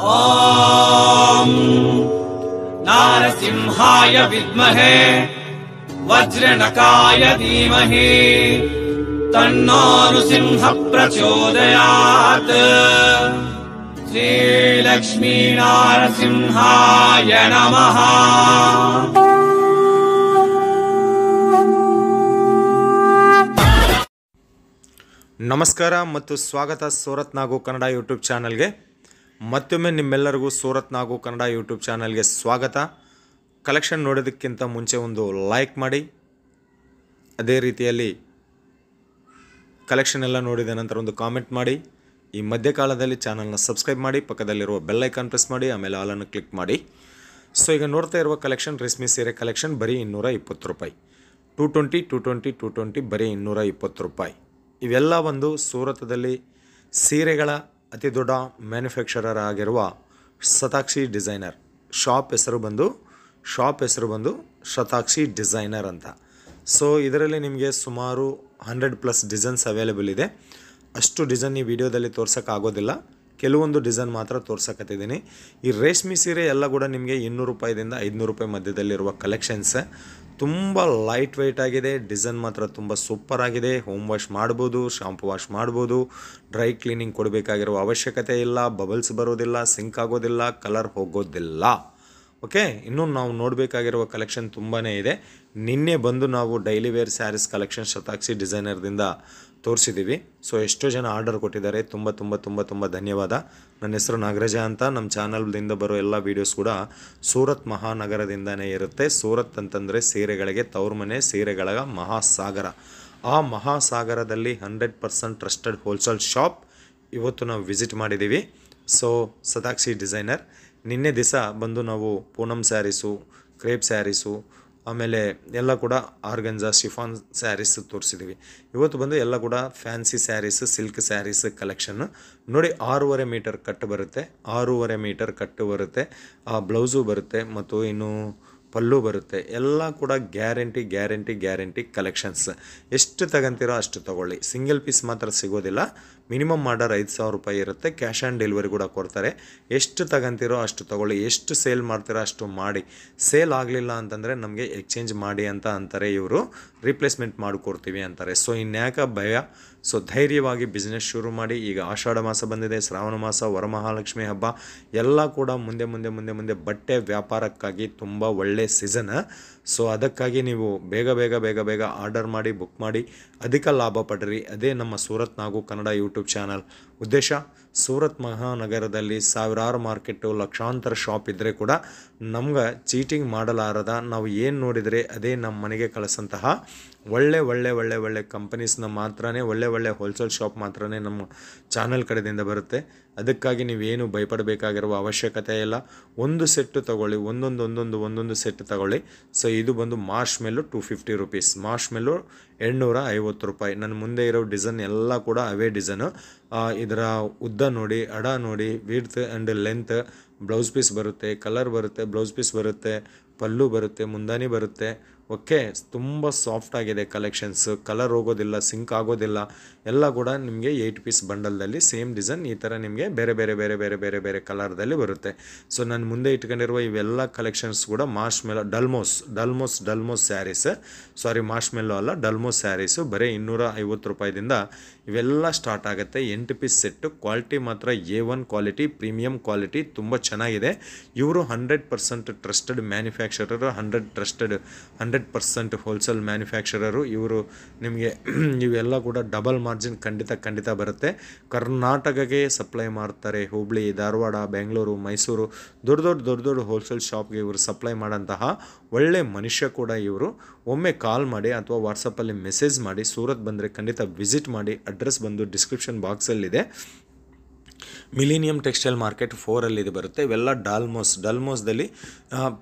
ॐ नारसिंहाय विद्महे वज्रनकाय धीमहि तन्नो नृसिंह प्रचोदयात्। श्रीलक्ष्मी नारसिंहाय नमः। ನಮಸ್ಕಾರ ಮತ್ತು ಸ್ವಾಗತ ಸೂರತ್ ನಾಗು ಕನ್ನಡ ಯೂಟ್ಯೂಬ್ ಚಾನಲ್ಗೆ. ಮತ್ತೊಮ್ಮೆ ನಿಮ್ಮೆಲ್ಲರಿಗೂ ಸೂರತ್ ನಾಗು ಕನ್ನಡ ಯೂಟ್ಯೂಬ್ ಚಾನಲ್ಗೆ ಸ್ವಾಗತ. ಕಲೆಕ್ಷನ್ ನೋಡೋದಕ್ಕಿಂತ ಮುಂಚೆ ಒಂದು ಲೈಕ್ ಮಾಡಿ, ಅದೇ ರೀತಿಯಲ್ಲಿ ಕಲೆಕ್ಷನ್ ಎಲ್ಲ ನೋಡಿದ ನಂತರ ಒಂದು ಕಾಮೆಂಟ್ ಮಾಡಿ. ಈ ಮಧ್ಯಕಾಲದಲ್ಲಿ ಚಾನಲ್ನ ಸಬ್ಸ್ಕ್ರೈಬ್ ಮಾಡಿ, ಪಕ್ಕದಲ್ಲಿರುವ ಬೆಲ್ ಐಕಾನ್ ಪ್ರೆಸ್ ಮಾಡಿ, ಆಮೇಲೆ ಆಲನ್ನು ಕ್ಲಿಕ್ ಮಾಡಿ. ಸೊ ಈಗ ನೋಡ್ತಾ ಇರುವ ಕಲೆಕ್ಷನ್ ರೇಷ್ಮೆ ಸೀರೆ ಕಲೆಕ್ಷನ್ ಬರೀ 220 ರೂಪಾಯಿ. 220 ಬರೀ 220 ರೂಪಾಯಿ. ಇವೆಲ್ಲ ಒಂದು ಸೂರತದಲ್ಲಿ ಸೀರೆಗಳ ಅತಿ ದೊಡ್ಡ ಮ್ಯಾನುಫ್ಯಾಕ್ಚರರ್ ಆಗಿರುವ ಶತಾಕ್ಷಿ ಡಿಸೈನರ್ ಶಾಪ್ ಹೆಸರು ಬಂದು ಶತಾಕ್ಷಿ ಡಿಸೈನರ್ ಅಂತ. ಸೊ ಇದರಲ್ಲಿ ನಿಮಗೆ ಸುಮಾರು 100+ ಡಿಸೈನ್ಸ್ ಅವೈಲೇಬಲ್ ಇದೆ. ಅಷ್ಟು ಡಿಸೈನ್ ಈ ವಿಡಿಯೋದಲ್ಲಿ ತೋರ್ಸೋಕ್ಕಾಗೋದಿಲ್ಲ, ಕೆಲವೊಂದು ಡಿಸೈನ್ ಮಾತ್ರ ತೋರ್ಸಕತ್ತಿದ್ದೀನಿ. ಈ ರೇಷ್ಮೆ ಸೀರೆ ಎಲ್ಲ ಕೂಡ ನಿಮಗೆ 200 ರೂಪಾಯಿದಿಂದ 500 ರೂಪಾಯಿ ಮಧ್ಯದಲ್ಲಿರುವ ಕಲೆಕ್ಷನ್ಸ್. ತುಂಬ ಲೈಟ್ ವೆಯ್ಟ್ ಆಗಿದೆ, ಡಿಸೈನ್ ಮಾತ್ರ ತುಂಬ ಸೂಪರ್ ಆಗಿದೆ. ಹೋಮ್ ವಾಶ್ ಮಾಡ್ಬೋದು, ಶಾಂಪು ವಾಶ್ ಮಾಡ್ಬೋದು, ಡ್ರೈ ಕ್ಲೀನಿಂಗ್ ಕೊಡಬೇಕಾಗಿರುವ ಅವಶ್ಯಕತೆ ಇಲ್ಲ, ಬಬಲ್ಸ್ ಬರೋದಿಲ್ಲ, ಸಿಂಕ್ ಆಗೋದಿಲ್ಲ, ಕಲರ್ ಹೋಗೋದಿಲ್ಲ. ಓಕೆ, ಇನ್ನೂ ನಾವು ನೋಡಬೇಕಾಗಿರುವ ಕಲೆಕ್ಷನ್ ತುಂಬಾ ಇದೆ. ನಿನ್ನೆ ಬಂದು ನಾವು daily wear sarees collection Shatakshi ಡಿಸೈನರ್ದಿಂದ ತೋರಿಸಿದ್ದೀವಿ. ಸೊ ಎಷ್ಟೋ ಜನ ಆರ್ಡರ್ ಕೊಟ್ಟಿದ್ದಾರೆ, ತುಂಬ ಧನ್ಯವಾದ. ನನ್ನ ಹೆಸರು ನಾಗರಾಜ ಅಂತ. ನಮ್ಮ ಚಾನಲ್ದಿಂದ ಬರೋ ಎಲ್ಲ ವೀಡಿಯೋಸ್ ಕೂಡ ಸೂರತ್ ಮಹಾನಗರದಿಂದನೇ ಇರುತ್ತೆ. ಸೂರತ್ ಅಂತಂದರೆ ಸೀರೆಗಳಿಗೆ ತವ್ರ ಮನೆ, ಸೀರೆಗಳ ಮಹಾಸಾಗರ. ಆ ಮಹಾಸಾಗರದಲ್ಲಿ 100% ಟ್ರಸ್ಟೆಡ್ ಹೋಲ್ಸೇಲ್ ಶಾಪ್ ಇವತ್ತು ನಾವು ವಿಸಿಟ್ ಮಾಡಿದ್ದೀವಿ. ಸೊ ಶತಾಕ್ಷಿ ಡಿಸೈನರ್ ನಿನ್ನೆ ದಿವಸ ಬಂದು ನಾವು ಪೂನಂ ಸ್ಯಾರೀಸು, ಕ್ರೇಪ್ ಸ್ಯಾರೀಸು, ಆಮೇಲೆ ಎಲ್ಲ ಕೂಡ ಆರ್ಗಂಜಾ ಶಿಫಾನ್ ಸ್ಯಾರೀಸ್ ತೋರಿಸಿದ್ದೀವಿ. ಇವತ್ತು ಬಂದು ಎಲ್ಲ ಕೂಡ fancy sarees, silk sarees collection ನೋಡಿ. 6.5 ಮೀಟರ್ ಕಟ್ಟು ಬರುತ್ತೆ, 6.5 ಮೀಟರ್ ಕಟ್ಟು ಬರುತ್ತೆ, ಬ್ಲೌಸು ಬರುತ್ತೆ ಮತ್ತು ಇನ್ನು ಪಲ್ಲು ಬರುತ್ತೆ. ಎಲ್ಲ ಕೂಡ ಗ್ಯಾರಂಟಿ ಕಲೆಕ್ಷನ್ಸ್. ಎಷ್ಟು ತಗೊಂತೀರೋ ಅಷ್ಟು ತೊಗೊಳ್ಳಿ. ಸಿಂಗಲ್ ಪೀಸ್ ಮಾತ್ರ ಸಿಗೋದಿಲ್ಲ. ಮಿನಿಮಮ್ ಆರ್ಡರ್ 5,000 ರೂಪಾಯಿ ಇರುತ್ತೆ. ಕ್ಯಾಶ್ ಆನ್ ಡೆಲಿವರಿ ಕೂಡ ಕೊಡ್ತಾರೆ. ಎಷ್ಟು ತಗೊಂತೀರೋ ಅಷ್ಟು ತೊಗೊಳ್ಳಿ, ಎಷ್ಟು ಸೇಲ್ ಮಾಡ್ತೀರೋ ಅಷ್ಟು ಮಾಡಿ. ಸೇಲ್ ಆಗಲಿಲ್ಲ ಅಂತಂದರೆ ನಮಗೆ ಎಕ್ಸ್ಚೇಂಜ್ ಮಾಡಿ ಅಂತ ಅಂತಾರೆ ಇವರು, ರಿಪ್ಲೇಸ್ಮೆಂಟ್ ಮಾಡಿಕೊಡ್ತೀವಿ ಅಂತಾರೆ. ಸೊ ಇನ್ಯಾಕ ಭಯ? ಸೊ ಧೈರ್ಯವಾಗಿ ಬಿಸ್ನೆಸ್ ಶುರು ಮಾಡಿ. ಈಗ ಆಷಾಢ ಮಾಸ ಬಂದಿದೆ, ಶ್ರಾವಣ ಮಾಸ, ವರಮಹಾಲಕ್ಷ್ಮಿ ಹಬ್ಬ ಎಲ್ಲ ಕೂಡ ಮುಂದೆ ಬಟ್ಟೆ ವ್ಯಾಪಾರಕ್ಕಾಗಿ ತುಂಬ ಒಳ್ಳೆ ಸೀಸನ್. ಸೊ ಅದಕ್ಕಾಗಿ ನೀವು ಬೇಗ ಆರ್ಡರ್ ಮಾಡಿ, ಬುಕ್ ಮಾಡಿ, ಅಧಿಕ ಲಾಭ ಪಡ್ರಿ. ಅದೇ ನಮ್ಮ ಸೂರತ್ ನಾಗು ಕನ್ನಡ ಯೂಟ್ಯೂಬ್ ಚಾನಲ್ ಉದ್ದೇಶ. ಸೂರತ್ ಮಹಾನಗರದಲ್ಲಿ ಸಾವಿರಾರು ಮಾರ್ಕೆಟು, ಲಕ್ಷಾಂತರ ಶಾಪ್ ಇದ್ದರೆ ಕೂಡ ನಮ್ಗೆ ಚೀಟಿಂಗ್ ಮಾಡಲಾರದ, ನಾವು ಏನು ನೋಡಿದರೆ ಅದೇ ನಮ್ಮ ಮನೆಗೆ ಕಳಿಸಂತಹ ಒಳ್ಳೆ ಕಂಪನೀಸ್ನ ಮಾತ್ರನೇ, ಒಳ್ಳೆ ಹೋಲ್ಸೇಲ್ ಶಾಪ್ ಮಾತ್ರನೇ ನಮ್ಮ ಚಾನಲ್ ಕಡೆಯಿಂದ ಬರುತ್ತೆ. ಅದಕ್ಕಾಗಿ ನೀವೇನು ಭಯಪಡಬೇಕಾಗಿರುವ ಅವಶ್ಯಕತೆ ಇಲ್ಲ. ಒಂದು ಸೆಟ್ಟು ತೊಗೊಳ್ಳಿ, ಒಂದೊಂದು ಸೆಟ್ ತೊಗೊಳ್ಳಿ. ಸೊ ಇದು ಬಂದು ಮಾರ್ಷ್ ಮೆಲ್ಲು 250 ರೂಪೀಸ್, ಮಾರ್ಷ್ ಮೆಲ್ಲು 250 ರೂಪಾಯಿ. ನನ್ನ ಮುಂದೆ ಇರೋ ಡಿಸೈನ್ ಎಲ್ಲ ಕೂಡ ಅವೇ ಡಿಸೈನು. ಇದರ ಉದ್ದ ನೋಡಿ, ಅಡ ನೋಡಿ, width and length, blouse piece ಬರುತ್ತೆ, ಕಲರ್ ಬರುತ್ತೆ, ಬ್ಲೌಸ್ ಪೀಸ್ ಬರುತ್ತೆ, ಪಲ್ಲು ಬರುತ್ತೆ, ಮುಂದಾನಿ ಬರುತ್ತೆ. ಓಕೆ, ತುಂಬ ಸಾಫ್ಟ್ ಆಗಿದೆ ಕಲೆಕ್ಷನ್ಸ್. ಕಲರ್ ಹೋಗೋದಿಲ್ಲ, ಸಿಂಕ್ ಆಗೋದಿಲ್ಲ. ಎಲ್ಲ ಕೂಡ ನಿಮಗೆ 8 ಪೀಸ್ ಬಂಡಲ್ದಲ್ಲಿ ಸೇಮ್ ಡಿಸೈನ್ ಈ ಥರ ನಿಮಗೆ ಬೇರೆ ಕಲರ್ದಲ್ಲಿ ಬರುತ್ತೆ. ಸೊ ನಾನು ಮುಂದೆ ಇಟ್ಕೊಂಡಿರುವ ಇವೆಲ್ಲ ಕಲೆಕ್ಷನ್ಸ್ ಕೂಡ Marsh Mellow ಡಲ್ಮೋಸ್ saris, Marsh Mellow ಅಲ್ಲ, ಡಲ್ಮೋಸ್ ಸ್ಯಾರೀಸು ಬರೀ 250 ರೂಪಾಯಿದಿಂದ ಇವೆಲ್ಲ ಸ್ಟಾರ್ಟ್ ಆಗುತ್ತೆ. 8 ಪೀಸ್ ಸೆಟ್ಟು. ಕ್ವಾಲಿಟಿ ಮಾತ್ರ A1 ಕ್ವಾಲಿಟಿ, ಪ್ರೀಮಿಯಂ ಕ್ವಾಲಿಟಿ, ತುಂಬ ಚೆನ್ನಾಗಿದೆ. ಇವರು 100% ಟ್ರಸ್ಟೆಡ್ ಮ್ಯಾನುಫ್ಯಾಕ್ಚರರು, 100% ಹೋಲ್ಸೇಲ್ ಮ್ಯಾನುಫ್ಯಾಕ್ಚರರು ಇವರು. ನಿಮಗೆ ಇವೆಲ್ಲ ಕೂಡ ಡಬಲ್ ಮಾರ್ಜಿನ್ ಖಂಡಿತ ಬರುತ್ತೆ. ಕರ್ನಾಟಕಕ್ಕೆ ಸಪ್ಲೈ ಮಾಡ್ತಾರೆ. ಹುಬ್ಳಿ, ಧಾರವಾಡ, ಬೆಂಗಳೂರು, ಮೈಸೂರು ದೊಡ್ಡ ಹೋಲ್ಸೇಲ್ ಶಾಪ್ಗೆ ಇವರು ಸಪ್ಲೈ ಮಾಡೋಂತಹ ಒಳ್ಳೆ ಮನುಷ್ಯ ಕೂಡ ಇವರು. ಒಮ್ಮೆ ಕಾಲ್ ಮಾಡಿ ಅಥವಾ ವಾಟ್ಸಪ್ಪಲ್ಲಿ ಮೆಸೇಜ್ ಮಾಡಿ. ಸೂರತ್ ಬಂದರೆ ಖಂಡಿತ ವಿಸಿಟ್ ಮಾಡಿ. ಅಡ್ರೆಸ್ ಬಂದು ಡಿಸ್ಕ್ರಿಪ್ಷನ್ ಬಾಕ್ಸಲ್ಲಿದೆ. ಮಿಲಿನಿಯಂ ಟೆಕ್ಸ್ಟೈಲ್ ಮಾರ್ಕೆಟ್ 4 ಬರುತ್ತೆ. ಇವೆಲ್ಲ ಡಲ್ಮೋಸ್ದಲ್ಲಿ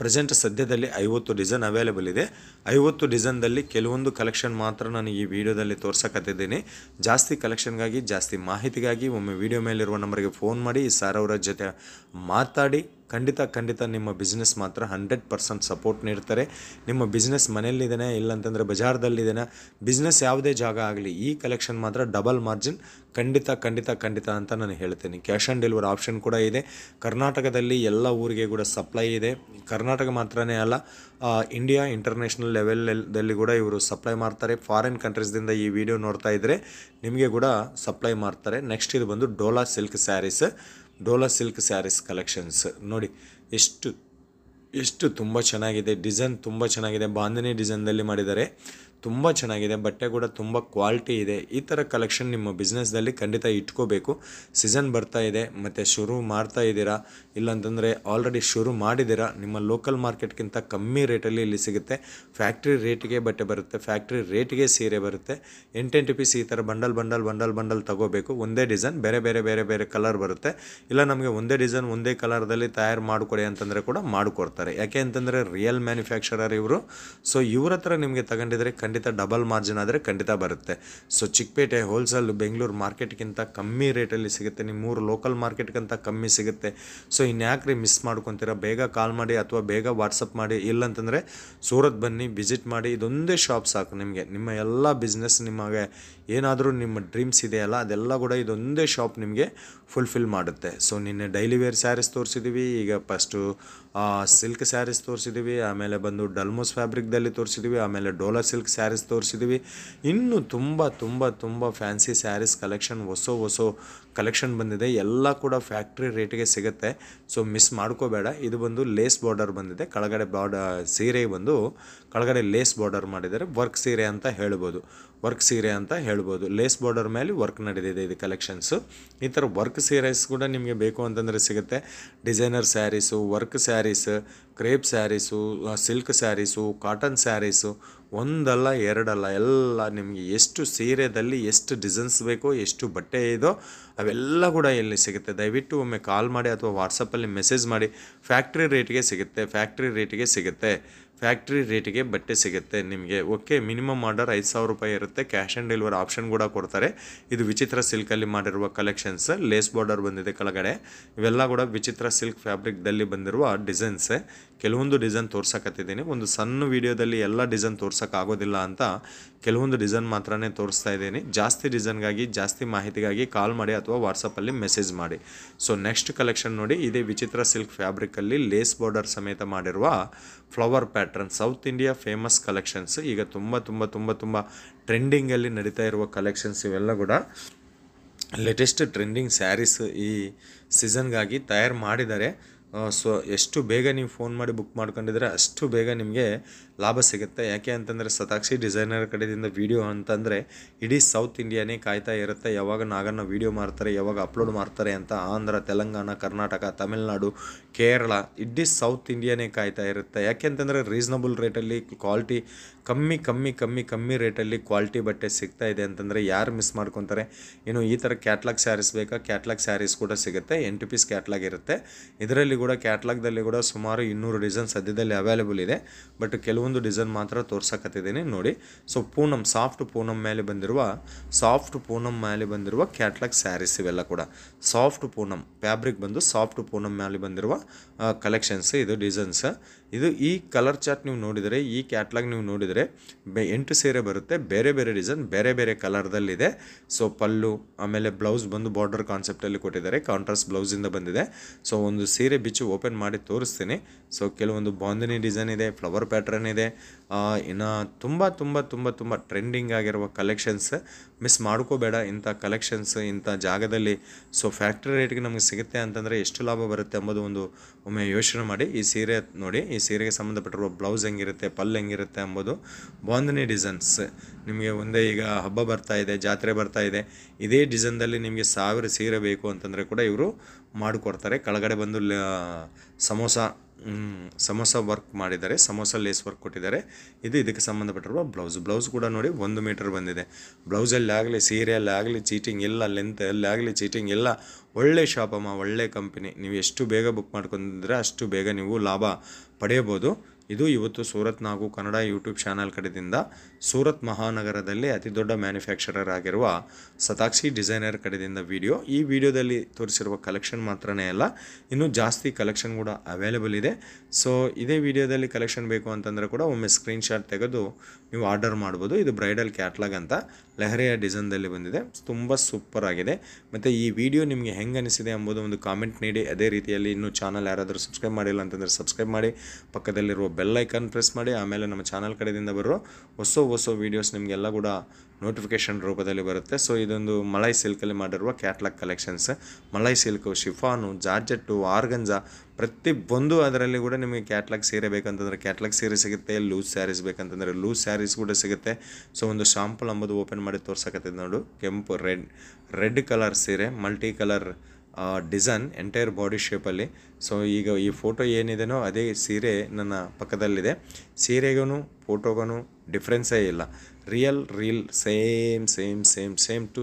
ಪ್ರೆಸೆಂಟ್ ಸದ್ಯದಲ್ಲಿ 50 ಡಿಸೈನ್ ಅವೈಲೇಬಲ್ ಇದೆ. 50 ಡಿಸೈನ್ದಲ್ಲಿ ಕೆಲವೊಂದು ಕಲೆಕ್ಷನ್ ಮಾತ್ರ ನಾನು ಈ ವಿಡಿಯೋದಲ್ಲಿ ತೋರ್ಸಕತ್ತಿದ್ದೀನಿ. ಜಾಸ್ತಿ ಕಲೆಕ್ಷನ್ಗಾಗಿ, ಜಾಸ್ತಿ ಮಾಹಿತಿಗಾಗಿ ಒಮ್ಮೆ ವಿಡಿಯೋ ಮೇಲಿರುವ ನಂಬರ್ಗೆ ಫೋನ್ ಮಾಡಿ, ಸರ್ ಅವರ ಜೊತೆ ಮಾತಾಡಿ ಖಂಡಿತ ನಿಮ್ಮ ಬಿಸ್ನೆಸ್ ಮಾತ್ರ 100% ಸಪೋರ್ಟ್ ನೀಡ್ತಾರೆ. ನಿಮ್ಮ ಬಿಸ್ನೆಸ್ ಮನೆಯಲ್ಲಿದ್ದೇನೆ ಇಲ್ಲಂತಂದರೆ ಬಜಾರ್ದಲ್ಲಿದ್ದೇನೆ, ಬಿಸ್ನೆಸ್ ಯಾವುದೇ ಜಾಗ ಆಗಲಿ, ಈ ಕಲೆಕ್ಷನ್ ಮಾತ್ರ ಡಬಲ್ ಮಾರ್ಜಿನ್ ಖಂಡಿತ ಅಂತ ನಾನು ಹೇಳ್ತೀನಿ. ಕ್ಯಾಶ್ ಆನ್ ಡೆಲಿವರಿ ಆಪ್ಷನ್ ಕೂಡ ಇದೆ. ಕರ್ನಾಟಕದಲ್ಲಿ ಎಲ್ಲ ಊರಿಗೆ ಕೂಡ ಸಪ್ಲೈ ಇದೆ. ಕರ್ನಾಟಕ ಮಾತ್ರನೇ ಅಲ್ಲ, ಇಂಡಿಯಾ ಇಂಟರ್ನ್ಯಾಷನಲ್ ಲೆವೆಲಲ್ಲಿ ಕೂಡ ಇವರು ಸಪ್ಲೈ ಮಾಡ್ತಾರೆ. ಫಾರಿನ್ ಕಂಟ್ರೀಸ್ದಿಂದ ಈ ವಿಡಿಯೋ ನೋಡ್ತಾ ಇದ್ದರೆ ನಿಮಗೆ ಕೂಡ ಸಪ್ಲೈ ಮಾಡ್ತಾರೆ. ನೆಕ್ಸ್ಟ್ ಇದು ಬಂದು ಡೋಲಾ ಸಿಲ್ಕ್ ಸ್ಯಾರೀಸ್ ಕಲೆಕ್ಷನ್ಸ್ ನೋಡಿ, ಎಷ್ಟು ತುಂಬ ಚೆನ್ನಾಗಿದೆ. ಡಿಸೈನ್ ತುಂಬ ಚೆನ್ನಾಗಿದೆ. ಬಾಂಧನಿ ಡಿಸೈನ್ದಲ್ಲಿ ಮಾಡಿದ್ದಾರೆ, ತುಂಬ ಚೆನ್ನಾಗಿದೆ. ಬಟ್ಟೆ ಕೂಡ ತುಂಬ ಕ್ವಾಲಿಟಿ ಇದೆ. ಈ ಥರ ಕಲೆಕ್ಷನ್ ನಿಮ್ಮ ಬಿಸ್ನೆಸ್ದಲ್ಲಿ ಖಂಡಿತ ಇಟ್ಕೋಬೇಕು. ಸೀಸನ್ ಬರ್ತಾ ಇದೆ, ಮತ್ತು ಶುರು ಮಾಡ್ತಾ ಇದ್ದೀರಾ, ಇಲ್ಲಾಂತಂದರೆ ಆಲ್ರೆಡಿ ಶುರು ಮಾಡಿದ್ದೀರಾ, ನಿಮ್ಮ ಲೋಕಲ್ ಮಾರ್ಕೆಟ್ಗಿಂತ ಕಮ್ಮಿ ರೇಟಲ್ಲಿ ಇಲ್ಲಿ ಸಿಗುತ್ತೆ. ಫ್ಯಾಕ್ಟ್ರಿ ರೇಟಿಗೆ ಬಟ್ಟೆ ಬರುತ್ತೆ, ಫ್ಯಾಕ್ಟ್ರಿ ರೇಟಿಗೆ ಸೀರೆ ಬರುತ್ತೆ. 8 ಪೀಸ್ ಈ ಥರ ಬಂಡಲ್ ತಗೋಬೇಕು. ಒಂದೇ ಡಿಸೈನ್ ಬೇರೆ ಕಲರ್ ಬರುತ್ತೆ. ಇಲ್ಲ ನಮಗೆ ಒಂದೇ ಡಿಸೈನ್ ಒಂದೇ ಕಲರ್ದಲ್ಲಿ ತಯಾರು ಮಾಡಿಕೊಡಿ ಅಂತಂದರೆ ಕೂಡ ಮಾಡಿಕೊಡ್ತಾರೆ. ಯಾಕೆ ಅಂತಂದರೆ ರಿಯಲ್ ಮ್ಯಾನುಫ್ಯಾಕ್ಚರರ್ ಇವರು. ಸೊ ಇವ್ರ ಹತ್ರ ನಿಮಗೆ ತಗೊಂಡಿದ್ರೆ ಖಂಡಿತ ಡಬಲ್ ಮಾರ್ಜಿನ್ ಆದರೆ ಖಂಡಿತ ಬರುತ್ತೆ. ಸೊ ಚಿಕ್ಕಪೇಟೆ ಹೋಲ್ಸೇಲ್ ಬೆಂಗಳೂರು ಮಾರ್ಕೆಟ್ಗಿಂತ ಕಮ್ಮಿ ರೇಟಲ್ಲಿ ಸಿಗುತ್ತೆ. ನಿಮ್ಮೂರು ಲೋಕಲ್ ಮಾರ್ಕೆಟ್ಗಿಂತ ಕಮ್ಮಿ ಸಿಗುತ್ತೆ. ಸೊ ಇನ್ಯಾಕ್ರಿ ಮಿಸ್ ಮಾಡ್ಕೊತೀರಾ? ಬೇಗ ಕಾಲ್ ಮಾಡಿ ಅಥವಾ ಬೇಗ ವಾಟ್ಸಪ್ ಮಾಡಿ. ಇಲ್ಲಂತಂದರೆ ಸೂರತ್ ಬನ್ನಿ, ವಿಸಿಟ್ ಮಾಡಿ. ಇದೊಂದೇ ಶಾಪ್ ಸಾಕು ನಿಮಗೆ. ನಿಮ್ಮ ಎಲ್ಲ ಬಿಸ್ನೆಸ್, ನಿಮಗೆ ಏನಾದರೂ ನಿಮ್ಮ ಡ್ರೀಮ್ಸ್ ಇದೆಯಲ್ಲ ಅದೆಲ್ಲ ಕೂಡ ಇದೊಂದೇ ಶಾಪ್ ನಿಮಗೆ ಫುಲ್ಫಿಲ್ ಮಾಡುತ್ತೆ. ಸೊ ನಿನ್ನೆ ಡೈಲಿ ವೇರ್ ಸ್ಯಾರೀಸ್ ತೋರಿಸಿದ್ದೀವಿ, ಈಗ ಫಸ್ಟು ಸಿಲ್ಕ್ ಸ್ಯಾರೀಸ್ ತೋರಿಸಿದ್ದೀವಿ, ಆಮೇಲೆ ಬಂದು ಡಲ್ಮೋಸ್ ಫ್ಯಾಬ್ರಿಕ್ದಲ್ಲಿ ತೋರಿಸಿದ್ದೀವಿ, ಆಮೇಲೆ ಡೋಲಾ ಸಿಲ್ಕ್ ಸ್ಯಾರೀಸ್ ತೋರಿಸಿದ್ದೀವಿ. ಇನ್ನೂ ತುಂಬ ಫ್ಯಾನ್ಸಿ ಸ್ಯಾರೀಸ್ ಕಲೆಕ್ಷನ್ ಹೊಸ ಕಲೆಕ್ಷನ್ ಬಂದಿದೆ. ಎಲ್ಲ ಕೂಡ ಫ್ಯಾಕ್ಟ್ರಿ ರೇಟಿಗೆ ಸಿಗುತ್ತೆ. ಸೊ ಮಿಸ್ ಮಾಡ್ಕೋಬೇಡ. ಇದು ಬಂದು ಲೇಸ್ ಬಾರ್ಡರ್ ಬಂದಿದೆ. ಕೆಳಗಡೆ ಸೀರೆ ಬಂದು ಕೆಳಗಡೆ ಲೇಸ್ ಬಾರ್ಡರ್ ಮಾಡಿದ್ದಾರೆ. ವರ್ಕ್ ಸೀರೆ ಅಂತ ಹೇಳ್ಬೋದು. ಲೇಸ್ ಬಾರ್ಡರ್ ಮೇಲೆ ವರ್ಕ್ ನಡೆದಿದೆ ಇದು ಕಲೆಕ್ಷನ್ಸು. ಈ ಥರ ವರ್ಕ್ ಸೀರೀಸ್ ಕೂಡ ನಿಮಗೆ ಬೇಕು ಅಂತಂದರೆ ಸಿಗುತ್ತೆ. Designer sarees, work sarees, crepe sarees, silk sarees, cotton sarees, ಒಂದಲ್ಲ ಎರಡಲ್ಲ, ಎಲ್ಲ ನಿಮಗೆ ಎಷ್ಟು ಸೀರೆದಲ್ಲಿ ಎಷ್ಟು ಡಿಸೈನ್ಸ್ ಬೇಕೋ, ಎಷ್ಟು ಬಟ್ಟೆ ಇದೋ ಅವೆಲ್ಲ ಕೂಡ ಇಲ್ಲಿ ಸಿಗುತ್ತೆ. ದಯವಿಟ್ಟು ಒಮ್ಮೆ ಕಾಲ್ ಮಾಡಿ ಅಥವಾ ವಾಟ್ಸಪ್ಪಲ್ಲಿ ಮೆಸೇಜ್ ಮಾಡಿ. ಫ್ಯಾಕ್ಟ್ರಿ ರೇಟಿಗೆ ಬಟ್ಟೆ ಸಿಗುತ್ತೆ ನಿಮಗೆ. ಓಕೆ, ಮಿನಿಮಮ್ ಆರ್ಡರ್ 5,000 ರೂಪಾಯಿ ಇರುತ್ತೆ. ಕ್ಯಾಶ್ ಆನ್ ಡೆಲಿವರಿ ಆಪ್ಷನ್ ಕೂಡ ಕೊಡ್ತಾರೆ. ಇದು ವಿಚಿತ್ರ ಸಿಲ್ಕಲ್ಲಿ ಮಾಡಿರುವ ಕಲೆಕ್ಷನ್ಸ್. ಲೇಸ್ ಬಾರ್ಡರ್ ಬಂದಿದೆ ಕೆಳಗಡೆ. ಇವೆಲ್ಲ ಕೂಡ ವಿಚಿತ್ರ ಸಿಲ್ಕ್ ಫ್ಯಾಬ್ರಿಕ್ದಲ್ಲಿ ಬಂದಿರುವ ಡಿಸೈನ್ಸ್. ಕೆಲವೊಂದು ಡಿಸೈನ್ ತೋರ್ಸಕತ್ತಿದ್ದೀನಿ. ಒಂದು ಸಣ್ಣ ವಿಡಿಯೋದಲ್ಲಿ ಎಲ್ಲ ಡಿಸೈನ್ ತೋರ್ಸೋಕ್ಕಾಗೋದಿಲ್ಲ ಅಂತ ಕೆಲವೊಂದು ಡಿಸೈನ್ ಮಾತ್ರನೇ ತೋರಿಸ್ತಾ ಇದ್ದೀನಿ. ಜಾಸ್ತಿ ಡಿಸೈನ್ಗಾಗಿ, ಜಾಸ್ತಿ ಮಾಹಿತಿಗಾಗಿ ಕಾಲ್ ಮಾಡಿ ಅಥವಾ ವಾಟ್ಸಪ್ಪಲ್ಲಿ ಮೆಸೇಜ್ ಮಾಡಿ. ಸೊ ನೆಕ್ಸ್ಟ್ ಕಲೆಕ್ಷನ್ ನೋಡಿ, ಇದೇ ವಿಚಿತ್ರ ಸಿಲ್ಕ್ ಫ್ಯಾಬ್ರಿಕಲ್ಲಿ ಲೇಸ್ ಬಾರ್ಡರ್ ಸಮೇತ ಮಾಡಿರುವ flower pattern, south India famous collections. ಈಗ ತುಂಬ ಟ್ರೆಂಡಿಂಗಲ್ಲಿ ನಡೀತಾ ಇರುವ ಕಲೆಕ್ಷನ್ಸ್ ಇವೆಲ್ಲ ಕೂಡ ಲೇಟೆಸ್ಟ್ ಟ್ರೆಂಡಿಂಗ್ ಸ್ಯಾರೀಸ್ ಈ ಸೀಸನ್ಗಾಗಿ ತಯಾರು ಮಾಡಿದ್ದಾರೆ. ಸೊ ಎಷ್ಟು ಬೇಗ ನೀವು ಫೋನ್ ಮಾಡಿ ಬುಕ್ ಮಾಡ್ಕೊಂಡಿದ್ರೆ ಅಷ್ಟು ಬೇಗ ನಿಮಗೆ ಲಾಭ ಸಿಗುತ್ತೆ. ಯಾಕೆ ಅಂತಂದರೆ ಶತಾಕ್ಷಿ ಡಿಸೈನರ್ ಕಡೆಯಿಂದ ವೀಡಿಯೋ ಅಂತಂದರೆ ಇಡೀ ಸೌತ್ ಇಂಡಿಯಾನೇ ಕಾಯ್ತಾ ಇರುತ್ತೆ. ಯಾವಾಗ ನಾಗಣ್ಣ ವೀಡಿಯೋ ಮಾಡ್ತಾರೆ, ಯಾವಾಗ ಅಪ್ಲೋಡ್ ಮಾಡ್ತಾರೆ ಅಂತ. ಆಂಧ್ರ, ತೆಲಂಗಾಣ, ಕರ್ನಾಟಕ, ತಮಿಳ್ನಾಡು, ಕೇರಳ, ಇಡೀ ಸೌತ್ ಇಂಡಿಯಾನೇ ಕಾಯ್ತಾ ಇರುತ್ತೆ. ಯಾಕೆ ಅಂತಂದರೆ ರೀಸನಬಲ್ ರೇಟಲ್ಲಿ ಕ್ವಾಲಿಟಿ ಕಮ್ಮಿ ರೇಟಲ್ಲಿ ಕ್ವಾಲಿಟಿ ಬಟ್ಟೆ ಸಿಗ್ತಾ ಇದೆ ಅಂತಂದರೆ ಯಾರು ಮಿಸ್ ಮಾಡ್ಕೊತಾರೆ? ಇನ್ನು ಈ ಥರ ಕ್ಯಾಟ್ಲಾಗ್ ಸ್ಯಾರೀಸ್ ಬೇಕಾ? ಕ್ಯಾಟ್ಲಾಗ್ ಸ್ಯಾರೀಸ್ ಕೂಡ ಸಿಗುತ್ತೆ. 8 ಪೀಸ್ ಕ್ಯಾಟ್ಲಾಗ್ ಇರುತ್ತೆ. ಇದರಲ್ಲಿ ಕೂಡ ಕ್ಯಾಟ್ಲಾಗ್ದಲ್ಲಿ ಕೂಡ ಸುಮಾರು 200 ಡಿಸೈನ್ ಸದ್ಯದಲ್ಲಿ ಅವೈಲೇಬಲ್ ಇದೆ. ಬಟ್ ಕೆಲವೊಂದು ಡಿಸೈನ್ ಮಾತ್ರ ತೋರ್ಸಕತ್ತಿದ್ದೀನಿ ನೋಡಿ. ಸೊ ಸಾಫ್ಟ್ ಪೂನಮ್ ಮೇಲೆ ಬಂದಿರುವ ಕ್ಯಾಟ್ಲಾಗ್ ಸ್ಯಾರೀಸ್ ಇವೆಲ್ಲ ಕೂಡ. ಸಾಫ್ಟ್ ಪೂನಮ್ ಫ್ಯಾಬ್ರಿಕ್ ಬಂದು ಸಾಫ್ಟ್ ಪೂನಮ್ ಮೇಲೆ ಬಂದಿರುವ ಕಲೆಕ್ಷನ್ಸ್. ಇದು ಡಿಸೈನ್ಸ್. ಇದು ಈ ಕಲರ್ ಚಾರ್ಟ್ ನೀವು ನೋಡಿದರೆ, ಈ ಕ್ಯಾಟ್ಲಾಗ್ ನೀವು ನೋಡಿದರೆ 8 ಸೀರೆ ಬರುತ್ತೆ. ಬೇರೆ ಡಿಸೈನ್ ಬೇರೆ ಕಲರ್ದಲ್ಲಿದೆ. ಸೊ ಪಲ್ಲು, ಆಮೇಲೆ ಬ್ಲೌಸ್ ಬಂದು ಬಾರ್ಡರ್ ಕಾನ್ಸೆಪ್ಟಲ್ಲಿ ಕೊಟ್ಟಿದ್ದಾರೆ. ಕಾಂಟ್ರಾಸ್ಟ್ ಬ್ಲೌಸಿಂದ ಬಂದಿದೆ. ಸೊ ಒಂದು ಸೀರೆ ಬಿಚ್ಚು ಓಪನ್ ಮಾಡಿ ತೋರಿಸ್ತೀನಿ. ಸೊ ಕೆಲವೊಂದು ಬಾಂಧನಿ ಡಿಸೈನ್ ಇದೆ, ಫ್ಲವರ್ ಪ್ಯಾಟ್ರನ್ ಇದೆ. ಇನ್ನು ತುಂಬ ಟ್ರೆಂಡಿಂಗ್ ಆಗಿರುವ ಕಲೆಕ್ಷನ್ಸ್. ಮಿಸ್ ಮಾಡ್ಕೋಬೇಡ ಇಂಥ ಕಲೆಕ್ಷನ್ಸ್ ಇಂಥ ಜಾಗದಲ್ಲಿ. ಸೊ ಫ್ಯಾಕ್ಟ್ರಿ ರೇಟ್ಗೆ ನಮಗೆ ಸಿಗುತ್ತೆ ಅಂತಂದರೆ ಎಷ್ಟು ಲಾಭ ಬರುತ್ತೆ ಎಂಬುದು ಒಂದು ಒಮ್ಮೆ ಯೋಚನೆ ಮಾಡಿ. ಈ ಸೀರೆ ನೋಡಿ, ಈ ಸೀರೆಗೆ ಸಂಬಂಧಪಟ್ಟಿರುವ ಬ್ಲೌಸ್ ಹೆಂಗಿರುತ್ತೆ, ಪಲ್ಲು ಹೆಂಗಿರುತ್ತೆ ಎಂಬುದು ಬಾಂಧನಿ ಡಿಸೈನ್ಸ್. ನಿಮಗೆ ಒಂದೇ ಈಗ ಹಬ್ಬ ಬರ್ತಾ ಇದೆ, ಜಾತ್ರೆ ಬರ್ತಾ ಇದೆ, ಇದೇ ಡಿಸೈನ್ದಲ್ಲಿ ನಿಮಗೆ 1000 ಸೀರೆ ಬೇಕು ಅಂತಂದರೆ ಕೂಡ ಇವರು ಮಾಡಿಕೊಡ್ತಾರೆ. ಕೆಳಗಡೆ ಬಂದು ಸಮೋಸ ವರ್ಕ್ ಮಾಡಿದ್ದಾರೆ, ಸಮೋಸ ಲೇಸ್ ವರ್ಕ್ ಕೊಟ್ಟಿದ್ದಾರೆ. ಇದು ಇದಕ್ಕೆ ಸಂಬಂಧಪಟ್ಟಿರುವ ಬ್ಲೌಸ್ ಕೂಡ ನೋಡಿ 1 ಮೀಟರ್ ಬಂದಿದೆ. ಬ್ಲೌಸಲ್ಲಿ ಆಗಲಿ, ಸೀರೆಯಲ್ಲಿ ಆಗಲಿ ಚೀಟಿಂಗ್ ಇಲ್ಲ, ಲೆಂತಲ್ಲಿ ಆಗಲಿ ಚೀಟಿಂಗ್ ಇಲ್ಲ. ಒಳ್ಳೆ ಶಾಪಮ್ಮ, ಒಳ್ಳೆ ಕಂಪನಿ. ನೀವು ಎಷ್ಟು ಬೇಗ ಬುಕ್ ಮಾಡ್ಕೊಂಡಿದ್ರೆ ಅಷ್ಟು ಬೇಗ ನೀವು ಲಾಭ ಪಡೆಯಬಹುದು. ಇದು ಇವತ್ತು ಸೂರತ್ ನಾಗು ಕನ್ನಡ ಯೂಟ್ಯೂಬ್ ಚಾನಲ್ ಕಡೆಯಿಂದ ಸೂರತ್ ಮಹಾನಗರದಲ್ಲಿ ಅತಿ ದೊಡ್ಡ ಮ್ಯಾನುಫ್ಯಾಕ್ಚರರ್ ಆಗಿರುವ ಸತಾಕ್ಷಿ ಡಿಸೈನರ್ ಕಡೆಯಿಂದ ವಿಡಿಯೋ. ಈ ವಿಡಿಯೋದಲ್ಲಿ ತೋರಿಸಿರುವ ಕಲೆಕ್ಷನ್ ಮಾತ್ರನೇ ಅಲ್ಲ, ಇನ್ನೂ ಜಾಸ್ತಿ ಕಲೆಕ್ಷನ್ ಕೂಡ ಅವೈಲೇಬಲ್ ಇದೆ. ಸೊ ಇದೇ ವಿಡಿಯೋದಲ್ಲಿ ಕಲೆಕ್ಷನ್ ಬೇಕು ಅಂತಂದರೆ ಕೂಡ ಒಮ್ಮೆ ಸ್ಕ್ರೀನ್ಶಾಟ್ ತೆಗೆದು ನೀವು ಆರ್ಡರ್ ಮಾಡ್ಬೋದು. ಇದು ಬ್ರೈಡಲ್ ಕ್ಯಾಟ್ಲಾಗ್ ಅಂತ ಲೆಹರಿಯ ಡಿಸೈನ್ದಲ್ಲಿ ಬಂದಿದೆ, ತುಂಬ ಸೂಪರ್ ಆಗಿದೆ. ಮತ್ತು ಈ ವಿಡಿಯೋ ನಿಮಗೆ ಹೆಂಗೆ ಅನಿಸಿದೆ ಎಂಬುದು ಒಂದು ಕಾಮೆಂಟ್ ನೀಡಿ. ಅದೇ ರೀತಿಯಲ್ಲಿ ಇನ್ನೂ ಚಾನಲ್ ಯಾರಾದರೂ ಸಬ್ಸ್ಕ್ರೈಬ್ ಮಾಡಿಲ್ಲ ಅಂತಂದರೆ ಸಬ್ಸ್ಕ್ರೈಬ್ ಮಾಡಿ, ಪಕ್ಕದಲ್ಲಿರುವ ಬೆಲ್ ಐಕಾನ್ ಪ್ರೆಸ್ ಮಾಡಿ. ಆಮೇಲೆ ನಮ್ಮ ಚಾನಲ್ ಕಡೆಯಿಂದ ಬರೋ ಹೊಸ ವೀಡಿಯೋಸ್ ನಿಮಗೆಲ್ಲ ಕೂಡ ನೋಟಿಫಿಕೇಷನ್ ರೂಪದಲ್ಲಿ ಬರುತ್ತೆ. ಸೊ ಇದೊಂದು ಮಲೈ ಸಿಲ್ಕಲ್ಲಿ ಮಾಡಿರುವ catalogue collections. Malai silk, chiffon, georgette, ಆರ್ಗಂಜಾ ಪ್ರತಿಯೊಂದು ಅದರಲ್ಲಿ ಕೂಡ ನಿಮಗೆ ಕ್ಯಾಟ್ಲಾಗ್ ಸೀರೆ ಬೇಕಂತಂದರೆ ಕ್ಯಾಟ್ಲಾಗ್ ಸೀರೆ ಸಿಗುತ್ತೆ, ಲೂಸ್ ಸ್ಯಾರೀಸ್ ಬೇಕಂತಂದರೆ ಲೂಸ್ ಸ್ಯಾರೀಸ್ ಕೂಡ ಸಿಗುತ್ತೆ. ಸೊ ಒಂದು ಶಾಂಪಲ್ ಅಂಬುದು ಓಪನ್ ಮಾಡಿ ತೋರ್ಸಕತ್ತಿದ್ದು ನೋಡು. ಕೆಂಪು ರೆಡ್ ಕಲರ್ ಸೀರೆ, multi colour design entire body ಶೇಪಲ್ಲಿ. ಸೊ ಈಗ ಈ ಫೋಟೋ ಏನಿದೆನೋ ಅದೇ ಸೀರೆ ನನ್ನ ಪಕ್ಕದಲ್ಲಿದೆ. ಸೀರೆಗೂ ಫೋಟೋಗೂ ಡಿಫ್ರೆನ್ಸೇ ಇಲ್ಲ, ರೀಲ್ ಸೇಮ್ ಟು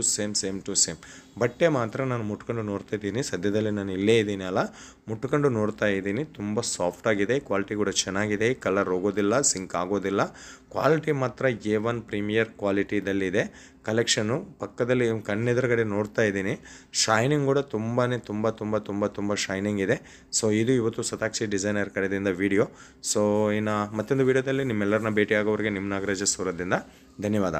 ಸೇಮ್. ಬಟ್ಟೆ ಮಾತ್ರ ನಾನು ಮುಟ್ಕೊಂಡು ನೋಡ್ತಾ ಇದ್ದೀನಿ. ಸದ್ಯದಲ್ಲಿ ನಾನು ಇಲ್ಲೇ ಇದ್ದೀನಿ ಅಲ್ಲ, ಮುಟ್ಕೊಂಡು ನೋಡ್ತಾ ಇದ್ದೀನಿ. ತುಂಬ ಸಾಫ್ಟಾಗಿದೆ, ಕ್ವಾಲಿಟಿ ಕೂಡ ಚೆನ್ನಾಗಿದೆ, ಕಲರ್ ಹೋಗೋದಿಲ್ಲ, ಸಿಂಕ್ ಆಗೋದಿಲ್ಲ. ಕ್ವಾಲಿಟಿ ಮಾತ್ರ A1 ಪ್ರೀಮಿಯರ್ ಕ್ವಾಲಿಟಿದಲ್ಲಿದೆ. ಕಲೆಕ್ಷನು ಪಕ್ಕದಲ್ಲಿ ಕಣ್ಣೆದುರುಗಡೆ ನೋಡ್ತಾ ಇದ್ದೀನಿ. ಶೈನಿಂಗ್ ಕೂಡ ತುಂಬ ಶೈನಿಂಗ್ ಇದೆ. ಸೊ ಇದು ಇವತ್ತು ಸತಾಕ್ಷಿ ಡಿಸೈನರ್ ಕಡೆಯಿಂದ ವಿಡಿಯೋ. ಸೊ ಇನ್ನು ಮತ್ತೊಂದು ವಿಡಿಯೋದಲ್ಲಿ ನಿಮ್ಮೆಲ್ಲರನ್ನ ಭೇಟಿ ಆಗೋರಿಗೆ ನಿಮ್ಮ ನಾಗರಾಜ ಸೂರತ್ದಿಂದ ಧನ್ಯವಾದ.